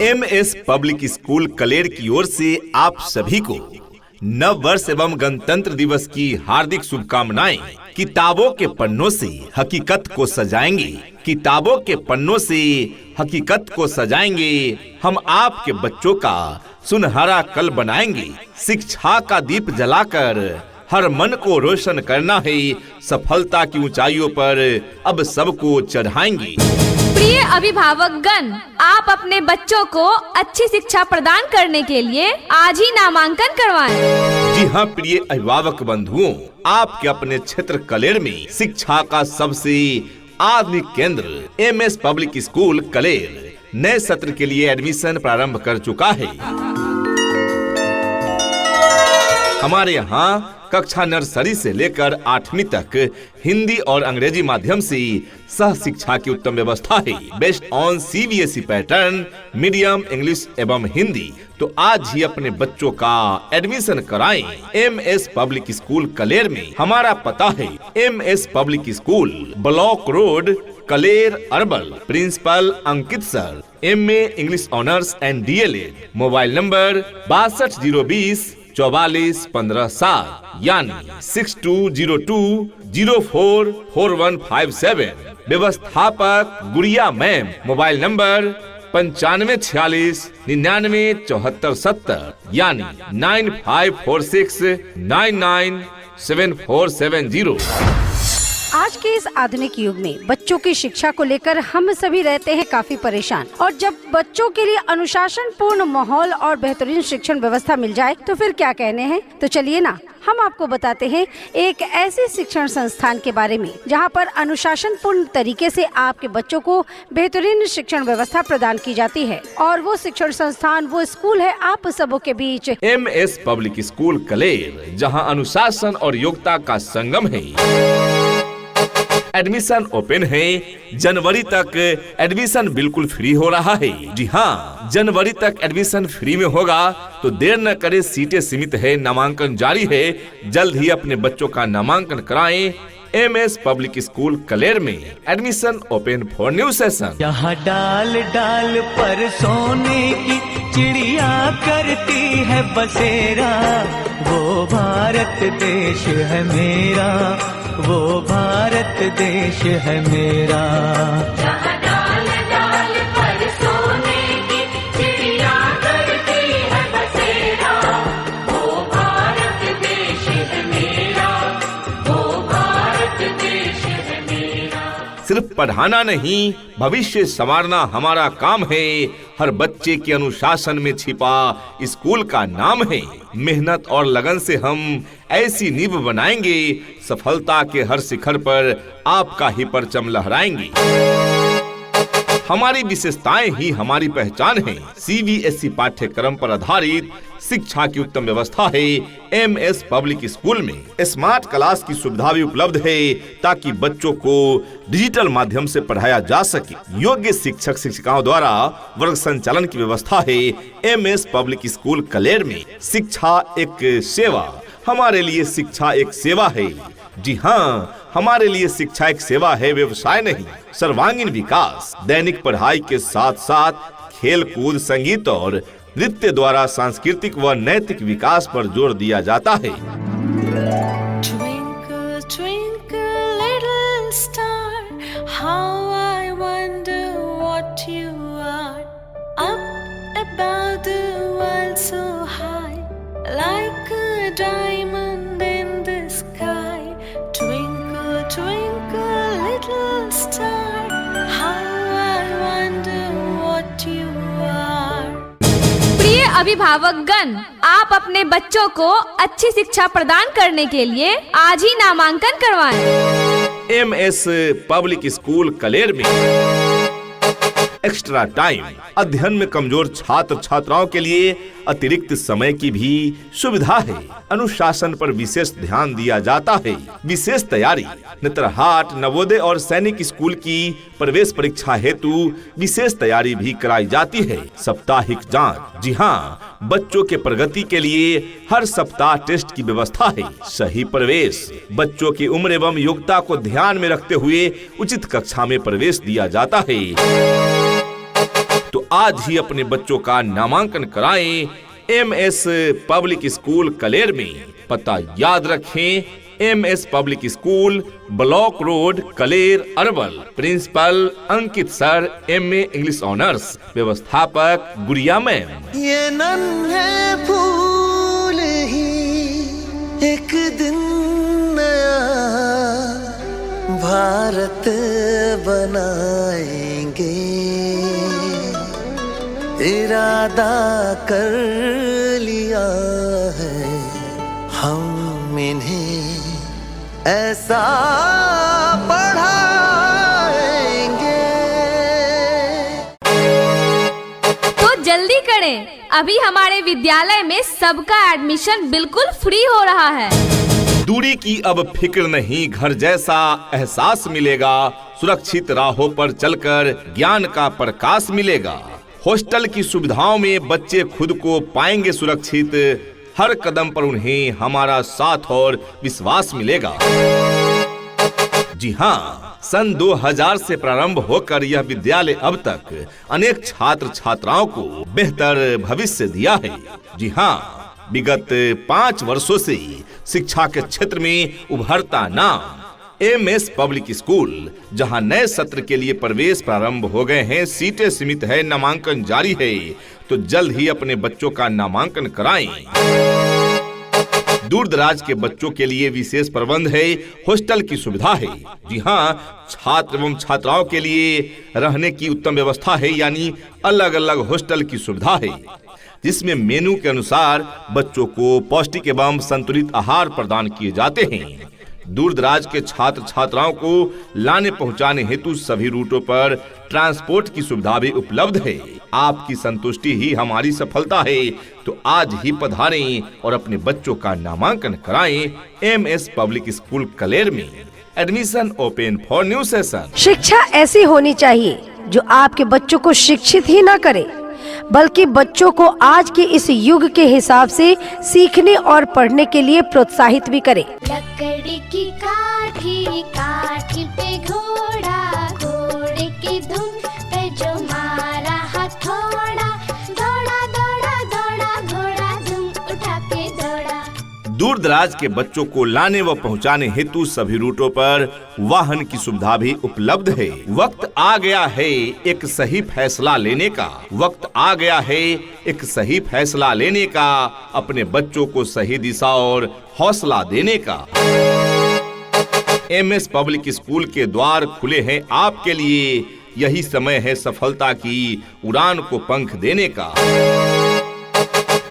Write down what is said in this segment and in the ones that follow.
MS public school Kaler की ओर से आप सभी को नव वर्ष एवं गणतंत्र दिवस की हार्दिक शुभकामनाएं। किताबों के पन्नों से हकीकत को सजाएंगे, किताबों के पन्नों से हकीकत को सजाएंगे। हम आपके बच्चों का सुनहरा कल बनाएंगे। शिक्षा का दीप जलाकर हर मन को रोशन करना है। सफलता की ऊंचाइयों पर अब सबको चढ़ाएंगे। प्रिय अभिभावकगण, आप अपने बच्चों को अच्छी शिक्षा प्रदान करने के लिए आज ही नामांकन करवाएं। जी हाँ प्रिय अभिभावक बंधुओं, आपके अपने क्षेत्र कलेर में शिक्षा का सबसे आधुनिक केंद्र MS पब्लिक स्कूल कलेर नए सत्र के लिए एडमिशन प्रारंभ कर चुका है। हमारे यहाँ कक्षा नर्सरी से लेकर 8वीं तक हिंदी और अंग्रेजी माध्यम से सह शिक्षा की उत्तम व्यवस्था है। Based on CBSE pattern, medium English एवं हिंदी। तो आज ही अपने बच्चों का एडमिशन कराएं। MS पब्लिक स्कूल कलेर में हमारा पता है MS public school, block road, Kaler urban. Principal Ankit sir, MA English honours and DLED। Mobile number 62 020 4415 यानी 6202044157। व्यवस्थापक गुड़िया मैम। मोबाइल नंबर 9546 99 74 70 यानी 9546997470। आज के इस आधुनिक युग में बच्चों की शिक्षा को लेकर हम सभी रहते हैं काफी परेशान, और जब बच्चों के लिए अनुशासन पूर्ण माहौल और बेहतरीन शिक्षण व्यवस्था मिल जाए तो फिर क्या कहने हैं। तो चलिए ना, हम आपको बताते हैं एक ऐसे शिक्षण संस्थान के बारे में जहां पर अनुशासन पूर्ण तरीके से आपके बच्चों को बेहतरीन शिक्षण व्यवस्था प्रदान की जाती है। और वो शिक्षण संस्थान, वो स्कूल है आप सबों के बीच MS पब्लिक स्कूल कलेर, जहां अनुशासन और योग्यता का संगम है। एडमिशन ओपन है। जनवरी तक एडमिशन बिल्कुल फ्री हो रहा है। जी हाँ, जनवरी तक एडमिशन फ्री में होगा, तो देर न करें, सीटें सीमित है, नामांकन जारी है। जल्द ही अपने बच्चों का नामांकन कराएं। MS पब्लिक स्कूल कलेर में admission open for new session. यहाँ डाल डाल पर सोने की चिड़िया करती है बसेरा, वो भारत देश है मेरा, वो भारत देश है मेरा। जहाँ डाल डाल पर सोने की चिड़िया करती है बसेरा, वो भारत देश है मेरा, वो भारत देश है मेरा। सिर्फ पढ़ाना नहीं, भविष्य संवारना हमारा काम है। हर बच्चे के अनुशासन में छिपा स्कूल का नाम है। मेहनत और लगन से हम ऐसी नींव बनाएंगे, सफलता के हर शिखर पर आपका ही परचम लहराएंगे। हमारी विशेषताएं ही हमारी पहचान है। CBSE पाठ्यक्रम पर आधारित शिक्षा की उत्तम व्यवस्था है। MS पब्लिक स्कूल में स्मार्ट क्लास की सुविधा भी उपलब्ध है, ताकि बच्चों को डिजिटल माध्यम से पढ़ाया जा सके। योग्य शिक्षक शिक्षिकाओं द्वारा वर्ग संचालन की व्यवस्था है। MS पब्लिक स्कूल कलेर में शिक्षा एक सेवा, हमारे लिए शिक्षा एक सेवा है। जी हाँ, हमारे लिए शिक्षा एक सेवा है, व्यवसाय नहीं। सर्वांगीण विकास, दैनिक पढ़ाई के साथ साथ खेल कूद, संगीत और नृत्य द्वारा सांस्कृतिक व नैतिक विकास पर जोर दिया जाता है। Twinkle, twinkle, little star, how I wonder what you are. Up above the world so high, like a diamond in the sky. Twinkle, twinkle, little star, how I wonder what you are. प्रिय अभिभावकगण, आप अपने बच्चों को अच्छी शिक्षा प्रदान करने के लिए आज ही नामांकन करवाएं। MS पब्लिक स्कूल कलेर में एक्स्ट्रा टाइम, अध्ययन में कमजोर छात्र छात्राओं के लिए अतिरिक्त समय की भी सुविधा है। अनुशासन पर विशेष ध्यान दिया जाता है। विशेष तैयारी, नेतरहाट, नवोदय और सैनिक स्कूल की प्रवेश परीक्षा हेतु विशेष तैयारी भी कराई जाती है। साप्ताहिक जांच, जी हाँ, बच्चों के प्रगति के लिए हर सप्ताह टेस्ट की व्यवस्था है। सही प्रवेश, बच्चों की उम्र एवं योग्यता को ध्यान में रखते हुए उचित कक्षा में प्रवेश दिया जाता है। तो आज ही अपने बच्चों का नामांकन कराएं MS पब्लिक स्कूल कलेर में। पता याद रखें, MS public school, block road, Kaler, Arwal. Principal Ankit sir, MA English honours. व्यवस्थापक गुड़िया मैम। ये नन्हे फूल ही एक दिन नया भारत बनाएंगे, इरादा कर लिया है हम इन्हें ऐसा पढ़ाएंगे। तो जल्दी करें, अभी हमारे विद्यालय में सबका एडमिशन बिल्कुल फ्री हो रहा है। दूरी की अब फिक्र नहीं, घर जैसा एहसास मिलेगा। सुरक्षित राहों पर चलकर ज्ञान का प्रकाश मिलेगा। हॉस्टल की सुविधाओं में बच्चे खुद को पाएंगे सुरक्षित। हर कदम पर उन्हें हमारा साथ और विश्वास मिलेगा। जी हाँ, सन 2000 से प्रारंभ होकर यह विद्यालय अब तक अनेक छात्र छात्राओं को बेहतर भविष्य दिया है। जी हाँ, विगत 5 वर्षों से शिक्षा के क्षेत्र में उभरता नाम MS पब्लिक स्कूल, जहां नए सत्र के लिए प्रवेश प्रारंभ हो गए हैं, सीटें सीमित है, नामांकन जारी है। तो जल्द ही अपने बच्चों का नामांकन कराएं। दूर दराज के बच्चों के लिए विशेष प्रबंध है, हॉस्टल की सुविधा है। जी हाँ, छात्र एवं छात्राओं के लिए रहने की उत्तम व्यवस्था है, यानी अलग अलग हॉस्टल की सुविधा है, जिसमें मेनू के अनुसार बच्चों को पौष्टिक एवं संतुलित आहार प्रदान किए जाते हैं। दूर दराज के छात्र छात्राओं को लाने पहुंचाने हेतु सभी रूटों पर ट्रांसपोर्ट की सुविधा भी उपलब्ध है। आपकी संतुष्टि ही हमारी सफलता है। तो आज ही पधारें और अपने बच्चों का नामांकन कराएं MS पब्लिक स्कूल कलेर में। Admission open for new session. शिक्षा ऐसी होनी चाहिए जो आपके बच्चों को शिक्षित ही न करे, बल्कि बच्चों को आज के इस युग के हिसाब से सीखने और पढ़ने के लिए प्रोत्साहित भी करे। लकड़ी की काठी, काठी पे घोड़ा, घोड़े की धुन पे जो मारा हथौड़ा, दौड़ा दौड़ा दौड़ा घोड़ा धुम उठा के दौड़ा। दूर दराज के बच्चों को लाने व पहुंचाने हेतु सभी रूटों पर वाहन की सुविधा भी उपलब्ध है। वक्त आ गया है एक सही फैसला लेने का। वक्त आ गया है एक सही फैसला लेने का, अपने बच्चों को सही दिशा और हौसला देने का। MS पब्लिक स्कूल के द्वार खुले हैं आपके लिए। यही समय है सफलता की उड़ान को पंख देने का।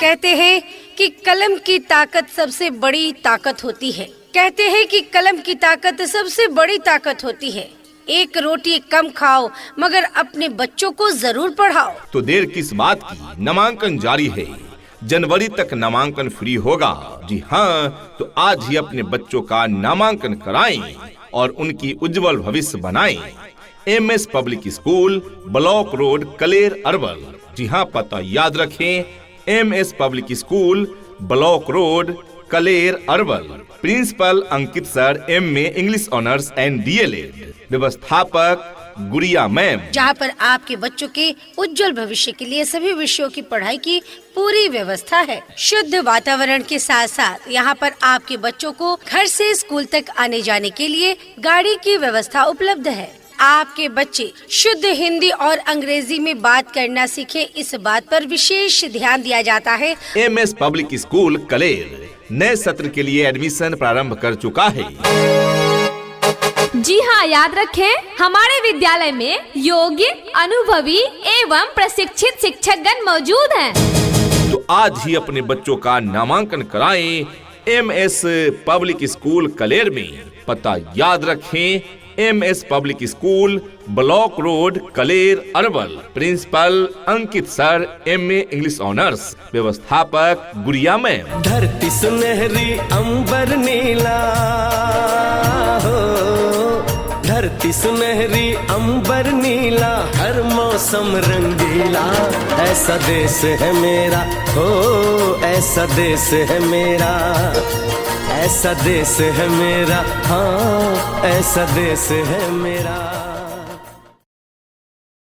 कहते हैं कि कलम की ताकत सबसे बड़ी ताकत होती है। कहते हैं कि कलम की ताकत सबसे बड़ी ताकत होती है। एक रोटी कम खाओ, मगर अपने बच्चों को जरूर पढ़ाओ। तो देर किस बात की, नामांकन जारी है। जनवरी तक नामांकन फ्री होगा। जी हाँ, तो आज ही अपने बच्चों का नामांकन कराएं और उनकी उज्जवल भविष्य बनाएं। MS public school, block road, Kaler, Arwal. जी हाँ, पता याद रखें, MS public school, block road, Kaler, Arwal. Principal Ankit sir, MA English honours and DLED। व्यवस्थापक गुड़िया मैम। जहाँ पर आपके बच्चों के उज्जवल भविष्य के लिए सभी विषयों की पढ़ाई की पूरी व्यवस्था है। शुद्ध वातावरण के साथ साथ यहाँ पर आपके बच्चों को घर से स्कूल तक आने जाने के लिए गाड़ी की व्यवस्था उपलब्ध है। आपके बच्चे शुद्ध हिंदी और अंग्रेजी में बात करना सीखे, इस बात पर विशेष ध्यान दिया जाता है। MS पब्लिक स्कूल कलेर नए सत्र के लिए एडमिशन प्रारंभ कर चुका है। जी हाँ, याद रखें, हमारे विद्यालय में योग्य, अनुभवी एवं प्रशिक्षित शिक्षकगण मौजूद हैं। तो आज ही अपने बच्चों का नामांकन कराएं MS पब्लिक स्कूल कलेर में। पता याद रखें, MS public school, block road, Kaler, Arwal. Principal Ankit sir, MA English honours. व्यवस्थापक गुड़िया मैम। धरती सुनहरी अंबर नीला हो, धरती सुनहरी अंबर नीला, हर मौसम रंगीला। ऐसा देश है मेरा हो, ऐसा देश है मेरा, ऐसा देश है मेरा, हाँ ऐसा देश है मेरा।